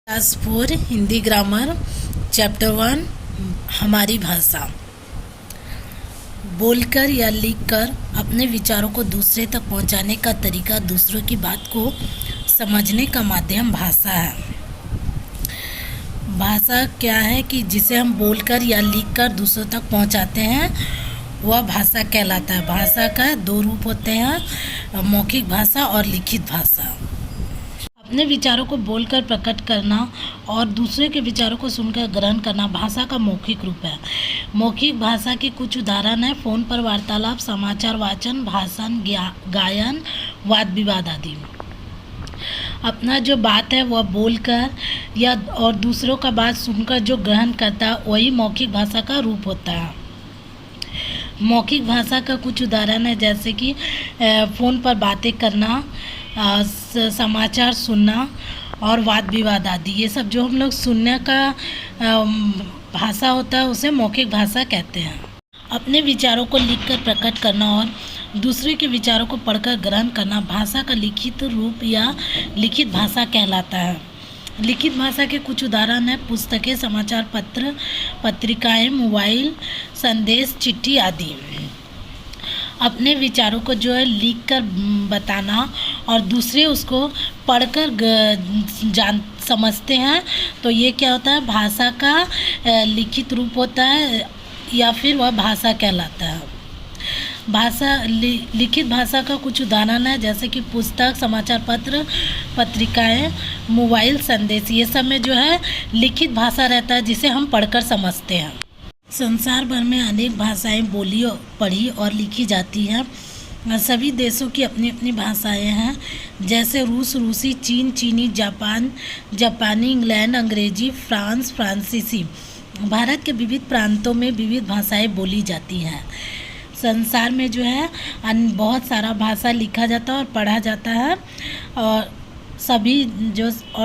Class 4 Hindi grammar chapter 1 हमारी भाषा। बोलकर या लिखकर अपने विचारों को दूसरे तक पहुंचाने का तरीका दूसरों की बात को समझने का माध्यम भाषा है। भाषा क्या है कि जिसे हम बोलकर या लिखकर दूसरों तक पहुंचाते हैं वह भाषा कहलाता है। भाषा का दो रूप होते हैं, मौखिक भाषा और लिखित भाषा। अपने विचारों को बोलकर प्रकट करना और दूसरे के विचारों को सुनकर ग्रहण करना भाषा का मौखिक रूप है। मौखिक भाषा के कुछ उदाहरण हैं फ़ोन पर वार्तालाप, समाचार वाचन, भाषण, गायन, वाद विवाद आदि। अपना जो बात है वह बोलकर या और दूसरों का बात सुनकर जो ग्रहण करता है वही मौखिक भाषा का रूप होता है। मौखिक भाषा का कुछ उदाहरण है जैसे कि फ़ोन पर बातें करना, समाचार सुनना और वाद विवाद आदि। ये सब जो हम लोग सुनने का भाषा होता है उसे मौखिक भाषा कहते हैं। अपने विचारों को लिखकर प्रकट करना और दूसरे के विचारों को पढ़कर ग्रहण करना भाषा का लिखित रूप या लिखित भाषा कहलाता है। लिखित भाषा के कुछ उदाहरण हैं पुस्तकें, समाचार पत्र, पत्रिकाएं, मोबाइल संदेश, चिट्ठी आदि। अपने विचारों को जो है लिख कर बताना और दूसरे उसको पढ़कर समझते हैं तो ये क्या होता है, भाषा का लिखित रूप होता है या फिर वह भाषा कहलाता है। लिखित भाषा का कुछ उदाहरण है जैसे कि पुस्तक, समाचार पत्र, पत्रिकाएं, मोबाइल संदेश। ये सब में जो है लिखित भाषा रहता है जिसे हम पढ़कर समझते हैं। संसार भर में अनेक भाषाएं बोली, पढ़ी और लिखी जाती हैं। सभी देशों की अपनी अपनी भाषाएं हैं जैसे रूस रूसी, चीन चीनी, जापान जापानी, इंग्लैंड अंग्रेजी, फ्रांस फ्रांसीसी। भारत के विविध प्रांतों में विविध भाषाएं बोली जाती हैं। संसार में जो है बहुत सारा भाषा लिखा जाता है और पढ़ा जाता है और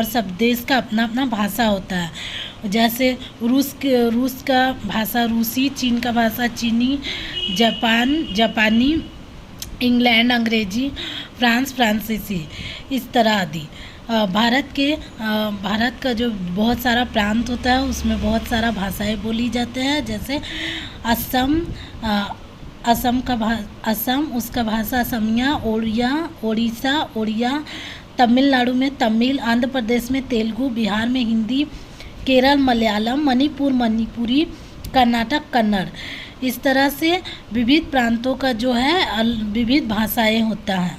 सब देश का अपना अपना भाषा होता है। जैसे रूस का भाषा रूसी, चीन का भाषा चीनी, जापानी, इंग्लैंड अंग्रेजी, फ्रांस फ्रांसीसी, इस तरह आदि। भारत का जो बहुत सारा प्रांत होता है उसमें बहुत सारा भाषाएं बोली जाते हैं जैसे असम उसका भाषा असमिया, ओडिशा ओड़िया, तमिलनाडु में तमिल, आंध्र प्रदेश में तेलुगु, बिहार में हिंदी, केरल मलयालम, मणिपुर मणिपुरी, कर्नाटक कन्नड़। इस तरह से विविध प्रांतों का जो है विविध भाषाएं होता है।